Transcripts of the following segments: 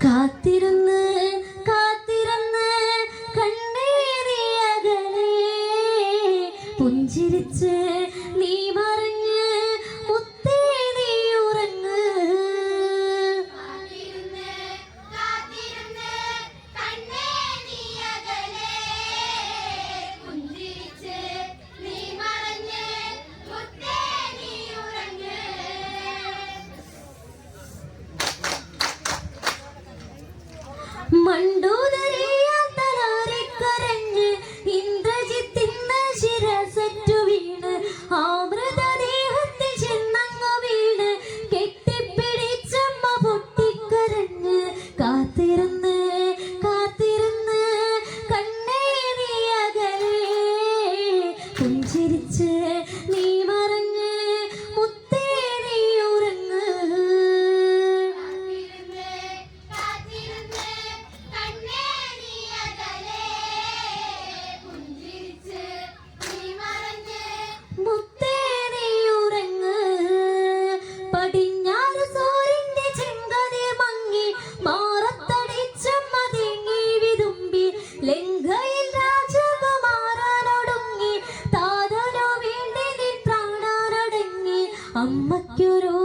കാത്തിരുന്ന് കാത്തിരുന്ന് കണ്ണേറിയകലേ പുഞ്ചിരിച്ച് നീ മറിഞ്ഞ് മുത്തേ നീ ഉറങ്ങ്. മണ്ടൂതറിയാത്തലാറിക്കരഞ്ഞ് ഇന്ദ്രജിത്തിന്ന് ശിരസറ്റു വീണ് ആമൃതദേഹത്തിൽ ചെന്നങ്ങു വീണ് കെട്ടിപ്പിടിച്ചമ്മ പൊട്ടിക്കരഞ്ഞ് കാത്തിരുന്ന് കാത്തിരുന്ന് കണ്ണേറിയകലേ പുഞ്ചിരിച്ച് നീ മറഞ്ഞ് മുത്തേ നീ ഉറങ്ങ്. മുത്തേ നീ ഉറങ്ങ്. പടിഞ്ഞാറ് സൂര്യന്റെ ചെങ്കതിർ മങ്ങി മാറത്തടിച്ചമ്മ തേങ്ങി വിതുമ്പി ലങ്കയിൽ രാജകുമാരനൊടുങ്ങി താതനു വേണ്ടി നിൻ പ്രാണനടങ്ങി. അമ്മയ്ക്കൊരു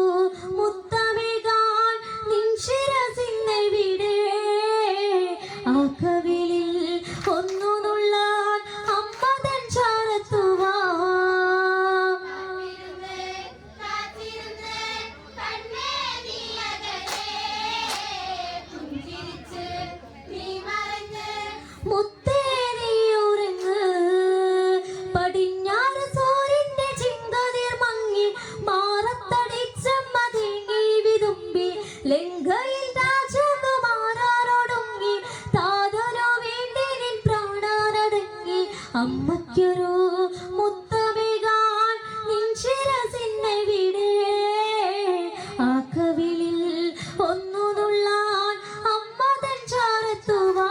മുത്തമേകാൻ നിൻ ശിരസിന്നെവിടെ ആ കവിളിൽ ഒന്നു നുള്ളാൻ അമ്മ തൻ ചാരത്തുവാ. മുത്തേ നീ ഉറങ്ങ്. പടിഞ്ഞാറ് സൂര്യന്റെ ചെങ്കതിർ മങ്ങി മാറത്തടിച്ചമ്മ തേങ്ങി വിതുമ്പി ലങ്കയിൽ രാജകുമാരനൊടുങ്ങി താതനു വേണ്ടി നിൻ പ്രാണനടങ്ങി. അമ്മയ്ക്കൊരു മുത്തമേകാൻ നിൻ ശിരസിന്നെവിടെ ആ കവിളിൽ ഒന്നു നുള്ളാൻ അമ്മ തൻ ചാരത്തുവാ.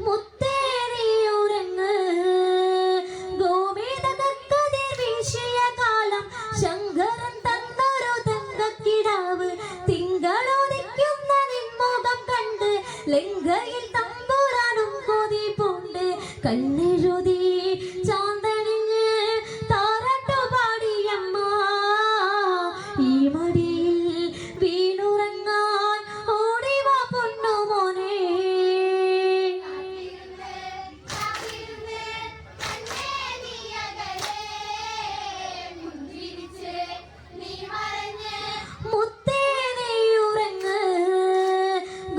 മുത്തേ നീ ഉറങ്ങ്. ഗോമേതകക്കതിർ വീശിയ കാലം ശങ്കരൻ തന്നൊരു തങ്കക്കിടാവ് തിങ്കളുദിക്കുന്ന നിൻമുഖം കണ്ട് ലങ്കയിൽ തമ്പുരാനും കൊതി പൂണ്ട് കണ്ണെഴുതി ചാന്തണിഞ്ഞ് താരാട്ടു പാടിയമ്മ ഈ മടിയിൽ വീണുറങ്ങാൻ ഓടിവാ പൊന്നുമോനെ. മുത്തേ നീ ഉറങ്ങ്.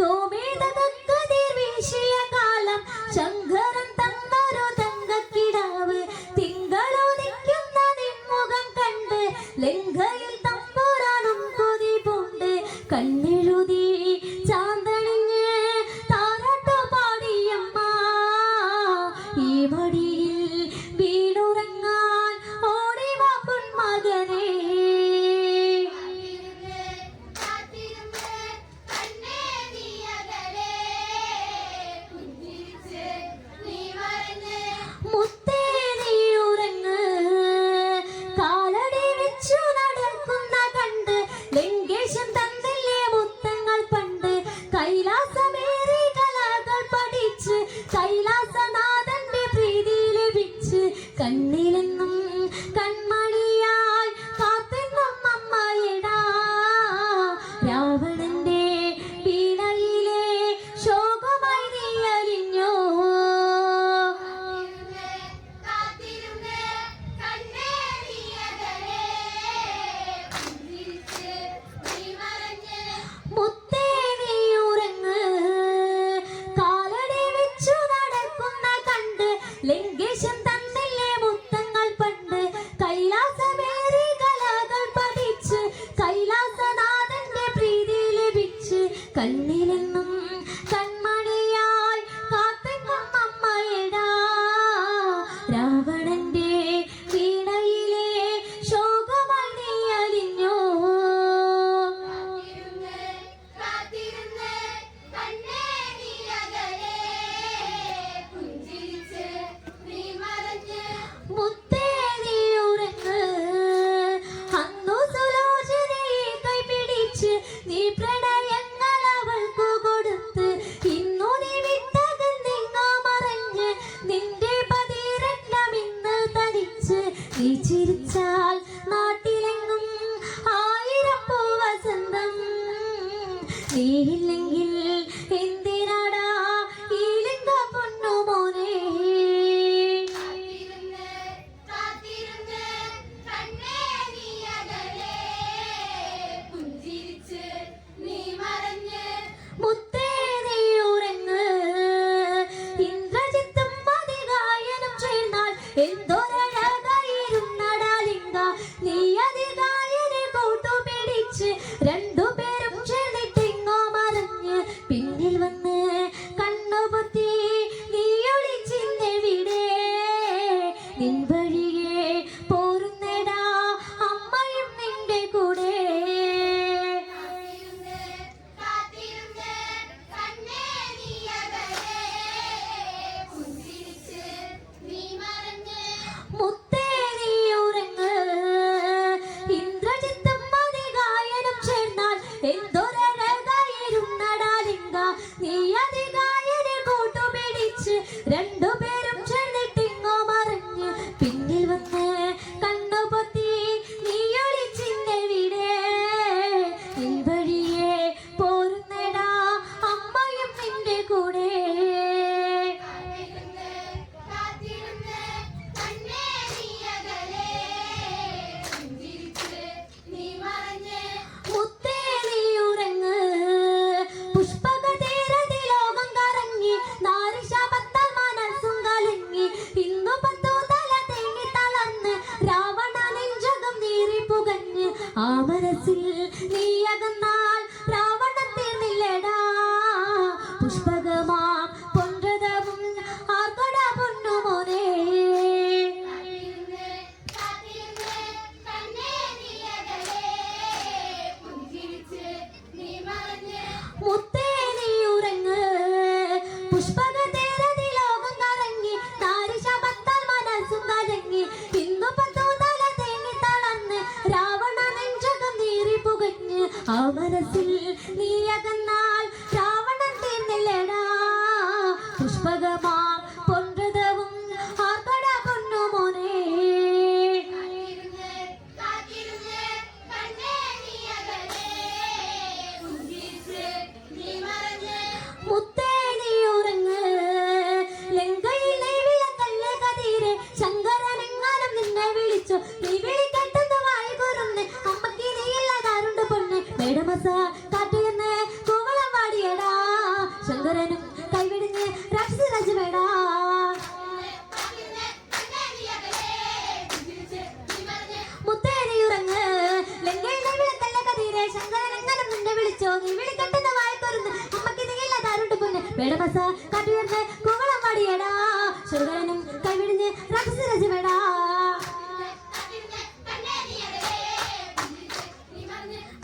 ഗോമേതകക്കതിർ വീശിയ കാലം ശങ്കരൻ തന്നൊരു തങ്കക്കിടാവ് തിങ്കളുദിക്കുന്ന നിൻമുഖം കണ്ട് ലങ്കയിൽ തമ്പുരാനും കൊതി പൂണ്ട് കണ്ണെഴുതി ചാന്തണിഞ്ഞ് താരാട്ടു പാടിയമ്മ ഈ മടിയിൽ വീണുറങ്ങാൻ ഓടിവാ പൊന്മകനേ. മുത്തേ നീ ഉറങ്ങ്. കാലടി വെച്ചു നടക്കുന്ന കണ്ട് ലങ്കേശൻ തന്നില്ലേ മുത്തങ്ങൾ പണ്ട് കൈലാസമേറി കലകൾ പഠിച്ച് കൈലാസനാഥന്റെ പ്രീതി ലഭിച്ച് കണ്ണിലെന്നും കൺമണിയായി കാത്തെന്നും അമ്മയെടാ രാവണന്റെ വീണയിലെ ശോകമായി നീ അലിഞ്ഞോ. മുത്തേ നീ ഉറങ്ങ്. കാലടി വെച്ചു നടക്കുന്ന കണ്ട് ലങ്കേശൻ തന്നില്ലേ മുത്തങ്ങൾ പണ്ട് കൈലാസമേറി കലകൾ പഠിച്ച് കൈലാസനാഥന്റെ പ്രീതി ലഭിച്ച് കണ്ണിലെന്നും കൺമണിയായി കാത്തെന്നും അമ്മയെടാ രാവണന്റെ വീണയിലെ ശോകമായി നീ അലിഞ്ഞോ. പുഞ്ചിരിച്ച് നീ നീ ചിരിച്ചാൽ നാട്ടിലെങ്ങും ആയിരം പൂവസന്തം. നീയില്ലെങ്കിൽ എന്തിനാടാ ഈ ലിംഗ പൊന്നുമോനെ. മുത്തേ നീ ഉറങ്ങ്, ഇന്ദ്രജിത്തും അതികായനും ചേർന്നാൽ എന്തൊരഴകായിരുന്നടാ ലിംഗ. നീ അതികായനെ കൂട്ടുപിടിച്ച് രണ്ടുപേരും ചേർന്നിട്ടെങ്ങോ മറഞ്ഞ് പിന്നിൽ വന്ന് കണ്ണുപൊത്തി നീ ഒളിച്ചിന്നെവിടെ. നിൻ വഴിയെ പോരുന്നെടാ അമ്മയും നിന്റെ കൂടെ. മുത്തേ നീ ഉറങ്ങ്, ഇന്ദ്രജിത്തും അതികായനും ചേർന്നാൽ എന്തൊരഴകായിരുന്നടാ ലിംഗ. നീ അതികായനെ കൂട്ടുപിടിച്ച് രണ്ടുപേരും ചേർന്നിട്ടിങ്ങോ മറിഞ്ഞ് പിന്നിൽ വന്ന് കണ്ണുപൊത്തി നീ ഒളിച്ചിന്നെവിടെ. നിൻ വഴിയെ പോരുന്നെടാ അമ്മയും നിന്റെ കൂടെ. മുത്തേ നീ ഉറങ്ങ്, പുഷ്പകതീരതി ലോകം കറങ്ങി നാരിശാപത്താൽ മനസ്സും കലങ്ങി. ഇന്നു പത്തു തല തേങ്ങി തളർന്ന് രാവണ നെഞ്ചകം നീറി പുകഞ്ഞ്. ആ മനസ്സിൽ നീ അകന്നാൽ രാവണൻ തീർന്നില്ലടാ. പുഷ്പകമാം പൊൻരഥവും ആർക്കടാ പൊന്നുമോനെ. മുത്തേ നീ ഉറങ്ങ്, പുഷ്പകതീരതി ലോകം കറങ്ങി നാരിശാപത്താൽ മനസ്സും കലങ്ങി. ഇന്നു പത്തു തല തേങ്ങി തളർന്ന് രാവണ നെഞ്ചകം നീറി പുകഞ്ഞ്. ആ മനസ്സിൽ നീ അകന്നാൽ രാവണൻ തീർന്നില്ലടാ. പുഷ്പകമാം പൊൻരഥവും ആർക്കടാ പൊന്നുമോനെ. മുത്തേ നീ ഉറങ്ങ്, ലങ്കയിലെ വിളക്കല്ലേ കതിരെ ശങ്കരനെങ്ങാനും നിന്നെ വിളിച്ചു. നീ വിളിക്കെട്ടെന്ന് വായി കുരുന്ന് അമ്മക്ക് നീയില്ലാതാരുണ്ട് പൊന്ന്. മേടമസ കാട്ടുയെന്ന് കൂവളം വാടിയടാ. ശങ്കരനും കൈവിടിഞ്ഞ് രാക്ഷസരാജുവേടാ. മുത്തേ നീ ഉറങ്ങ്, ലങ്കയിലെ വിളക്കല്ലേ കതിരെ ശങ്കരനെങ്ങാനും നിന്നെ വിളിച്ചു. നീ വിളിക്കെട്ടെന്ന് വായി കുരുന്ന് അമ്മക്ക് നീയില്ലാതാരുണ്ട് പൊന്ന്. മേടമസ കാട്ടുയെന്ന് കൂവളം വാടിയടാ. ശങ്കരനും കൈവിടിഞ്ഞ് രാക്ഷസരാജുവേടാ.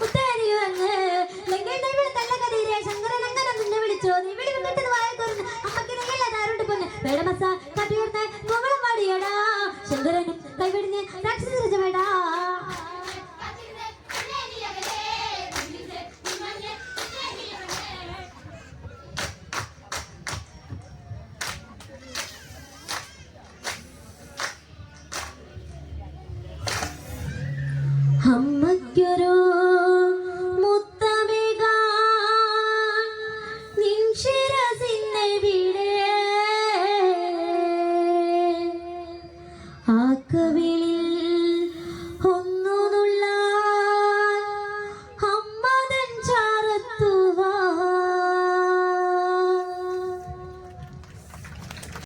മുത്തേ നീ ഉറങ്ങ്, ലങ്കയിലെ വിളക്കല്ലേ കതിരെ ശങ്കരനെങ്ങാനും നിന്നെ വിളിച്ചു. നീ വിളിക്കെട്ടെന്ന് വായി കുരുന്ന് അമ്മക്ക് നീയില്ലാതാരുണ്ട് പൊന്ന്. മേടമസ കാട്ടുയെന്ന് കൂവളം വാടിയടാ. ശങ്കരനും കൈവിടിഞ്ഞ് രാക്ഷസരാജുവേടാ. അമ്മയ്ക്കൊരു